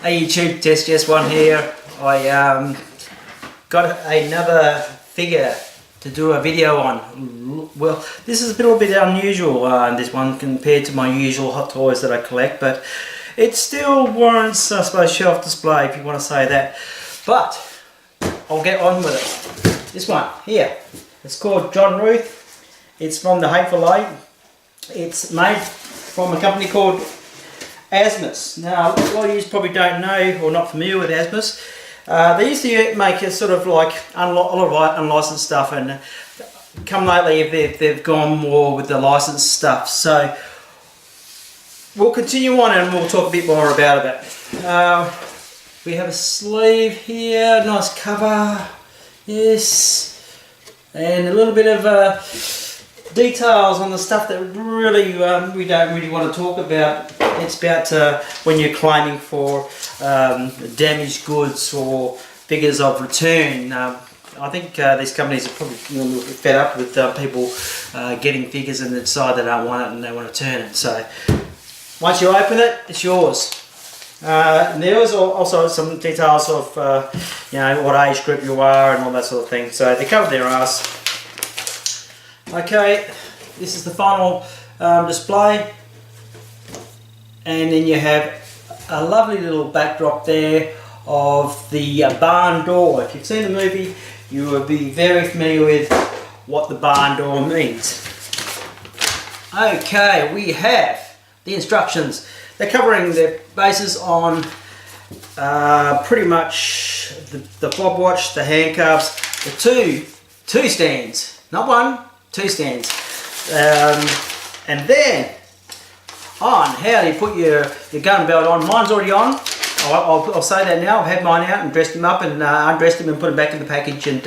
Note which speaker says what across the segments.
Speaker 1: Hey YouTube, Just One here. I got another figure to do a video on. Well, this is a little bit unusual, this one, compared to my usual Hot Toys that I collect, but it still warrants, I suppose, shelf display, if you want to say that. But I'll get on with it. This one here, it's called Ruth. It's from the Hateful Eight. It's made from a company called Asmus. Now, a lot of you probably don't know or not familiar with Asmus. They used to make a sort of like a lot of unlicensed stuff, and come lately they've gone more with the licensed stuff. So we'll continue on and we'll talk a bit more about it. We have a sleeve here, nice cover, yes, and a little bit of details on the stuff that really we don't really want to talk about. It's about when you're claiming for damaged goods or figures of return. I think these companies are probably a little bit fed up with people getting figures and decide they don't want it and they want to return it. So once you open it, it's yours. And there was also some details of you know, what age group you are and all that sort of thing. So they covered their ass. Okay, this is the final display, and then you have a lovely little backdrop there of the barn door. If you've seen the movie, you will be very familiar with what the barn door means. Okay, we have the instructions. They're covering the bases on pretty much the fob watch, the handcuffs, the two stands, not one, two stands, and then on how do you put your gun belt on. Mine's already on. I'll say that now. I've had mine out and dressed him up and undressed him and put him back in the package, and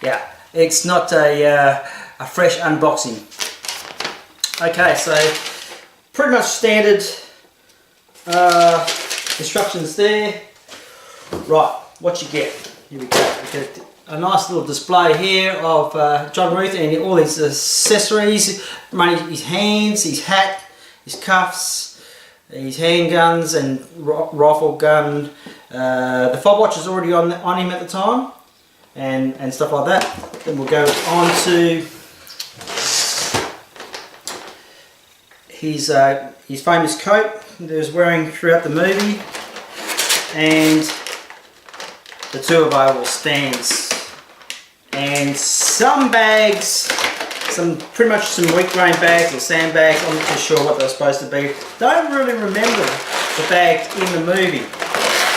Speaker 1: yeah, it's not a fresh unboxing. Okay, so pretty much standard instructions there. Right, what you get? Here we go. We get a nice little display here of Ruth and all his accessories, his hands, his hat, his cuffs, his handguns and rifle gun. The fob watch is already on him at the time, and stuff like that. Then we'll go on to his famous coat that he was wearing throughout the movie, and the two available stands, and some bags, pretty much some wheat grain bags or sandbags. I'm not too sure what they're supposed to be. Don't really remember the bags in the movie,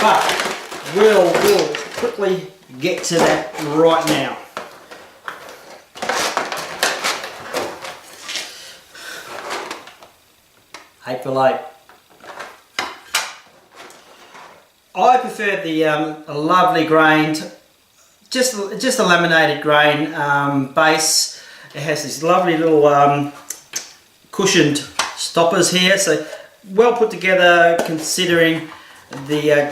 Speaker 1: but we'll quickly get to that right now. Hateful Eight. I prefer the a lovely grained, just a laminated grain base. It has these lovely little cushioned stoppers here, so well put together considering the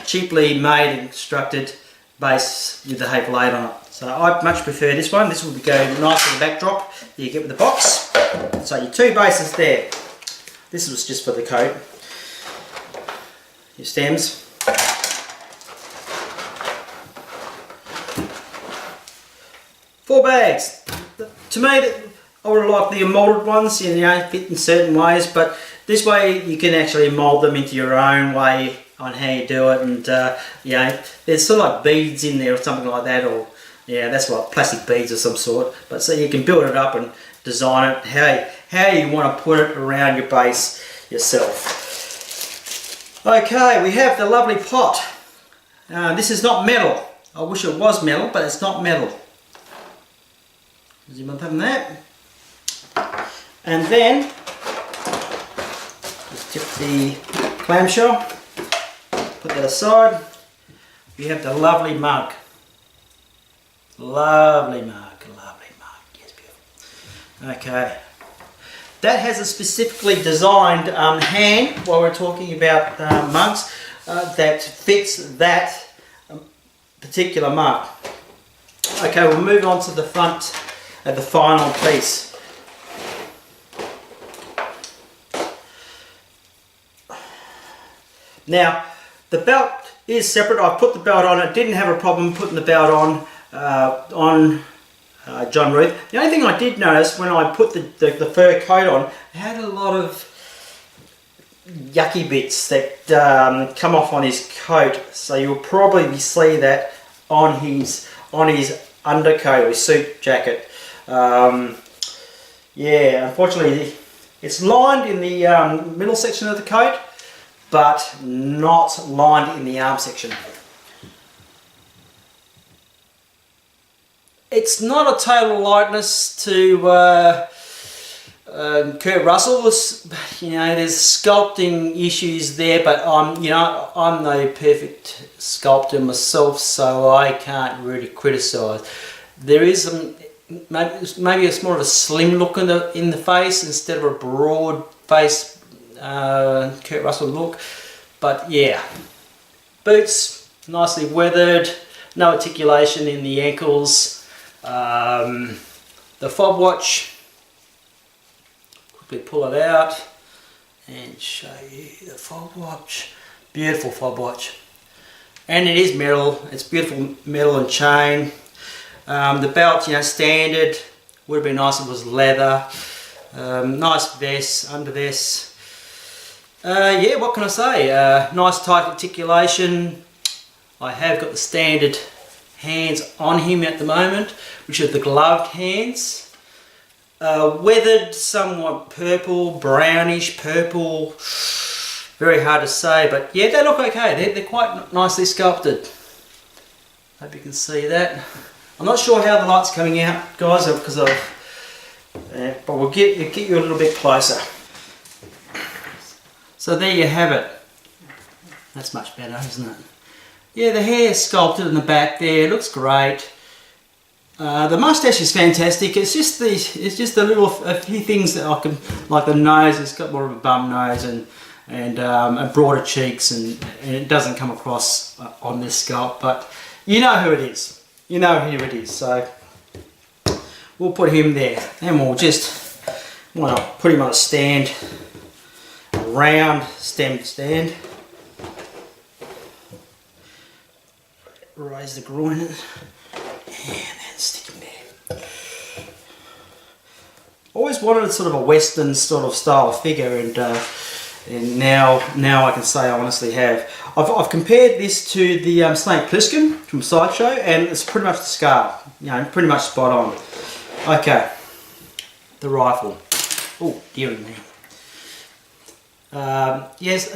Speaker 1: cheaply made and constructed base with the Hateful Eight on it. So I much prefer this one. This will go nice with the backdrop that you get with the box. So your two bases there. This was just for the coat. Your stems. Four bags. To me, I would like the moulded ones, you know, fit in certain ways, but this way you can actually mould them into your own way on how you do it, and you know, there's sort of like beads in there or something like that, or yeah, that's what, plastic beads of some sort. But so you can build it up and design it how you want to put it around your base yourself. Okay, we have the lovely pot. This is not metal. I wish it was metal, but it's not metal. Does anyone have that? And then just tip the clamshell, put that aside. We have the lovely mug. Lovely mug, yes, beautiful. Okay. That has a specifically designed hand, while we're talking about mugs, that fits that particular mug. Okay, we'll move on to the front of the final piece. Now, the belt is separate. I put the belt on. I didn't have a problem putting the belt on John Ruth. The only thing I did notice when I put the fur coat on, it had a lot of yucky bits that come off on his coat. So you'll probably see that on his undercoat or his suit jacket. Yeah, unfortunately it's lined in the middle section of the coat, but not lined in the arm section. It's not a total likeness to Kurt Russell. You know, there's sculpting issues there, but I'm no perfect sculptor myself, so I can't really criticise. There is maybe it's more of a slim look in the face instead of a broad face Kurt Russell look, but yeah, boots nicely weathered, no articulation in the ankles. The fob watch, quickly pull it out and show you the fob watch. Beautiful fob watch, and it is metal. It's beautiful metal and chain. The belt, you know, standard. Would have been nice if it was leather. Nice vest, under vest. Yeah, what can I say? Nice tight articulation. I have got the standard hands on him at the moment, which are the gloved hands. Weathered, somewhat purple, brownish purple. Very hard to say, but yeah, they look okay. They're quite nicely sculpted. Hope you can see that. I'm not sure how the light's coming out, guys, because but we'll get you a little bit closer. So there you have it. That's much better, isn't it? Yeah, the hair sculpted in the back there, looks great. The mustache is fantastic. It's just a few things that I can, like the nose. It's got more of a bum nose and broader cheeks, and it doesn't come across on this sculpt. But you know who it is. You know who it is. So we'll put him there, and we'll just put him on a stand, a round stemmed stand. Raise the groin and then stick him there. Always wanted sort of a Western sort of style figure, and now I can say I honestly have. I've compared this to the Snake Plissken from Sideshow, and it's pretty much the scale. You know, pretty much spot on. Okay, the rifle. Oh, dearie me. Yes,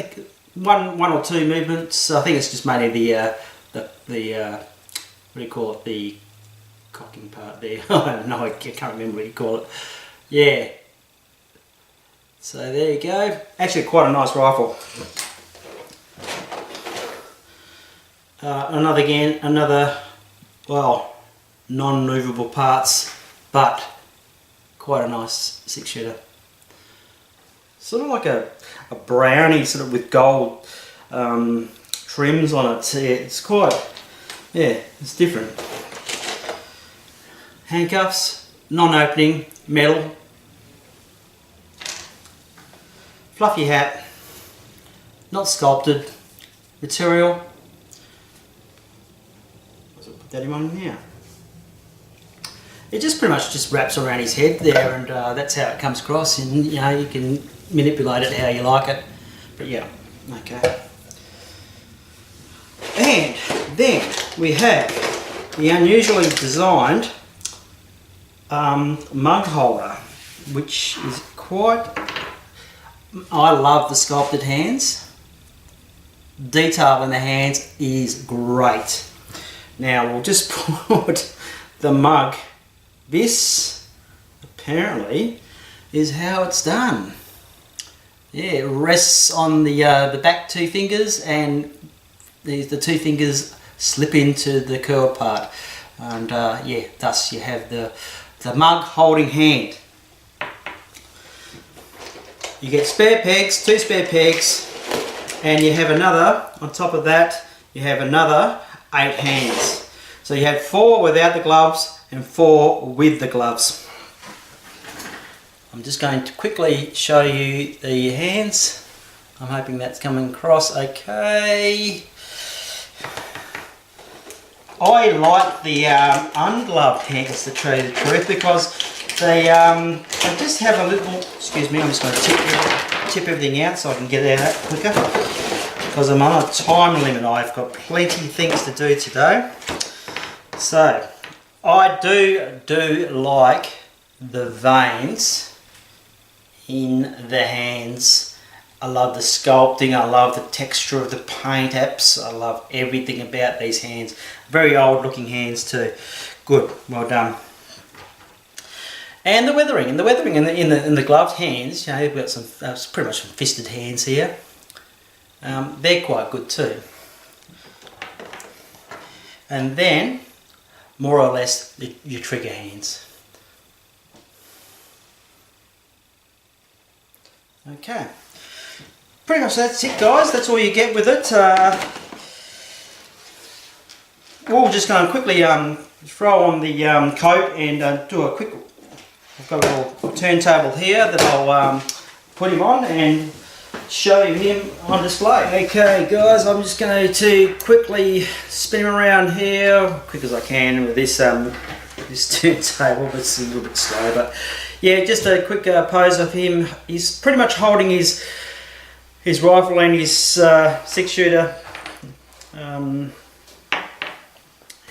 Speaker 1: one or two movements. I think it's just mainly the what do you call it, the cocking part there. I don't know, I can't remember what you call it. Yeah, so there you go. Actually quite a nice rifle. Another well, non-movable parts, but quite a nice 6-shooter. Sort of like a brownie, sort of with gold trims on it. Yeah, it's quite, yeah, it's different. Handcuffs, non-opening, metal. Fluffy hat, not sculpted. Material. Put that on now. It just pretty much just wraps around his head there, and that's how it comes across. And you know, you can manipulate it how you like it. But yeah, okay. And then we have the unusually designed mug holder, which is quite... I love the sculpted hands. Detail in the hands is great. Now we'll just put the mug. This apparently is how it's done. Yeah, it rests on the back two fingers, and the two fingers slip into the curled part, and yeah, thus you have the mug holding hand. You get spare pegs, 2 spare pegs, and you have another, on top of that, you have another 8 hands. So you have 4 without the gloves and 4 with the gloves. I'm just going to quickly show you the hands. I'm hoping that's coming across okay. I like the ungloved hands, to tell you the truth, because they just have a little, excuse me, I'm just going to tip everything out so I can get it out quicker, because I'm on a time limit. I've got plenty of things to do today. So I do like the veins in the hands. I love the sculpting, I love the texture of the paint apps, I love everything about these hands. Very old looking hands too. Good, well done. And the weathering in the gloved hands, you know, you've got some pretty much some fisted hands here. They're quite good too. And then, more or less, your trigger hands. Okay. Pretty much that's it, guys. That's all you get with it. We're just going to quickly throw on the coat and do a quick... I've got a little turntable here that I'll put him on and show him on display. Okay, guys, I'm just going to quickly spin him around here, quick as I can with this this turntable, but it's a little bit slow. But yeah, just a quick pose of him. He's pretty much holding his rifle and his 6-shooter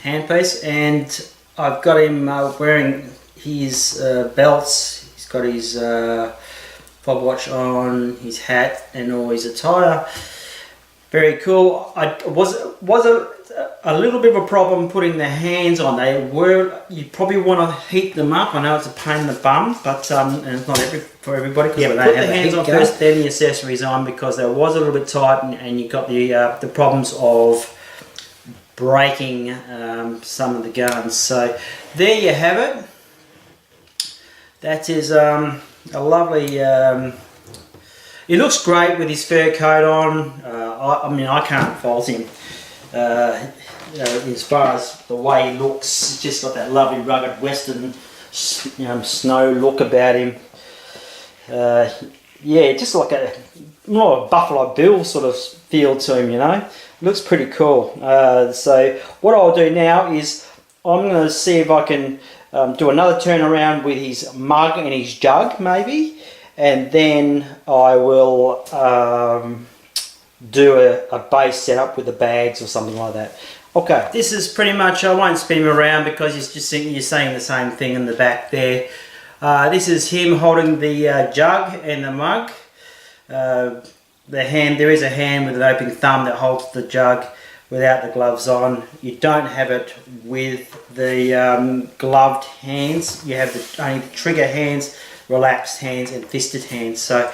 Speaker 1: handpiece, and I've got him wearing his belts. He's got his fob watch on, his hat, and all his attire. Very cool. I was a little bit of a problem putting the hands on. You probably want to heat them up. I know it's a pain in the bum, but and it's not for everybody. Yeah, but put the hands on first, then the accessories on, because they was a little bit tight, and you got the problems of breaking some of the guns. So there you have it. That is a lovely. He looks great with his fur coat on. I mean, I can't fault him. As far as the way he looks, he's just got that lovely rugged western, snow look about him. Yeah, just like more a Buffalo Bill sort of feel to him, you know. Looks pretty cool. So what I'll do now is I'm going to see if I can do another turn around with his mug and his jug, maybe, and then I will do a base setup with the bags or something like that. Okay, this is pretty much, I won't spin him around because you're saying the same thing in the back there. This is him holding the jug and the mug. There is a hand with an open thumb that holds the jug without the gloves on. You don't have it with the gloved hands. You have only the trigger hands, relaxed hands, and fisted hands. So,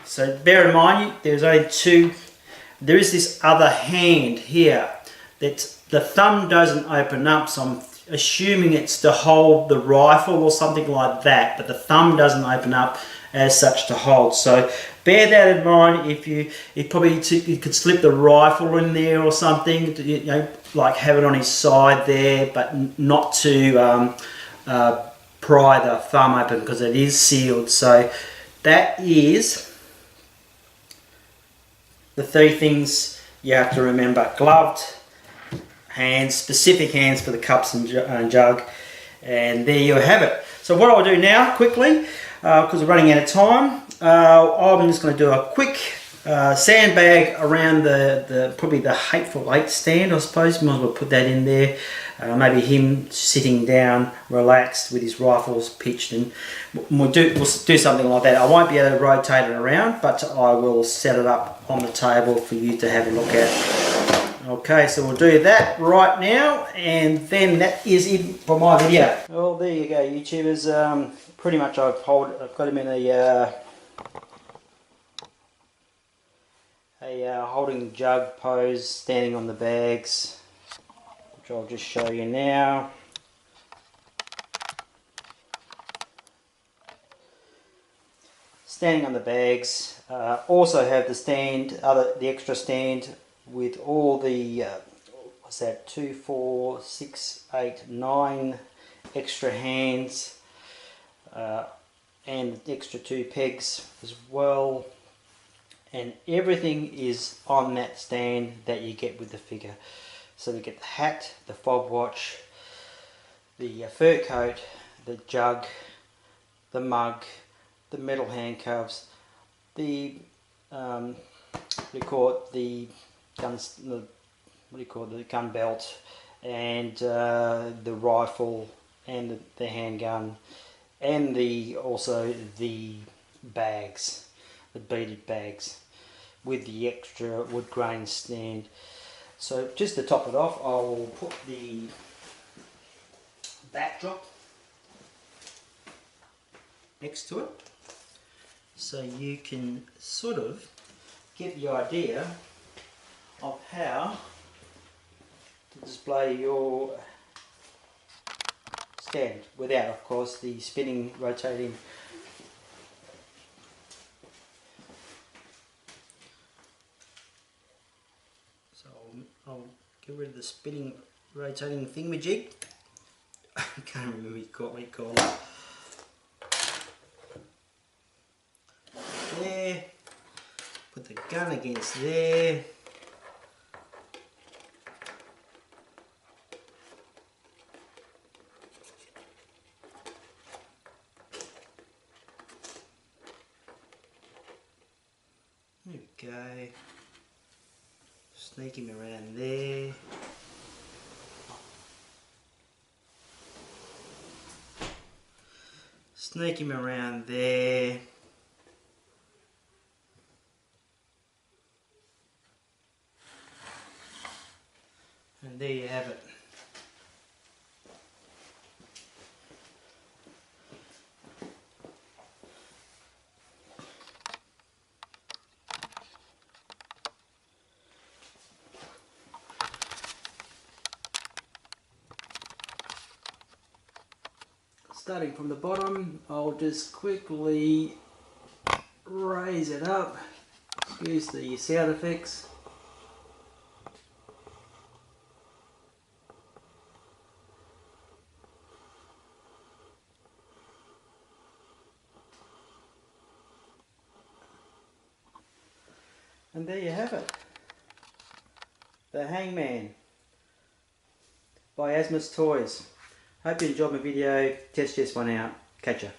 Speaker 1: so bear in mind, there's only two. There is this other hand here that the thumb doesn't open up, so I'm assuming it's to hold the rifle or something like that, but the thumb doesn't open up as such to hold. So bear that in mind. If you could slip the rifle in there or something, you know, like have it on his side there, but not to pry the thumb open because it is sealed. So that is the 3 things you have to remember: gloved hands, specific hands for the cups and jug, and there you have it. So what I'll do now, quickly, because we're running out of time, I'm just going to do a quick sandbag around probably the hateful 8 stand, I suppose. Might as well put that in there. Maybe him sitting down, relaxed with his rifles pitched, and we'll do something like that. I won't be able to rotate it around, but I will set it up on the table for you to have a look at. Okay, so we'll do that right now, and then that is it for my video. Well, there you go, YouTubers. Pretty much I've got him in a holding jug pose, standing on the bags, which I'll just show you now. Standing on the bags. Also have the stand, the extra stand with all the what's that? 2, 4, 6, 8, 9 extra hands, and the extra 2 pegs as well. And everything is on that stand that you get with the figure. So we get the hat, the fob watch, the fur coat, the jug, the mug, the metal handcuffs, the what do you call it, the guns, the gun belt, and the rifle, and the handgun, and also the bags, the beaded bags with the extra wood grain stand. So just to top it off, I will put the backdrop next to it, so you can sort of get the idea of how to display your stand without, of course, the spinning, rotating. So I'll get rid of the spinning, rotating thingamajig. I can't remember what you call it. There. Put the gun against there. There we go. Sneak him around there. Sneak him around there. And there you have it. Starting from the bottom, I'll just quickly raise it up, use the sound effects. And there you have it. The Hangman by Asmus Toys. Hope you enjoyed my video. Test this one out. Catch ya.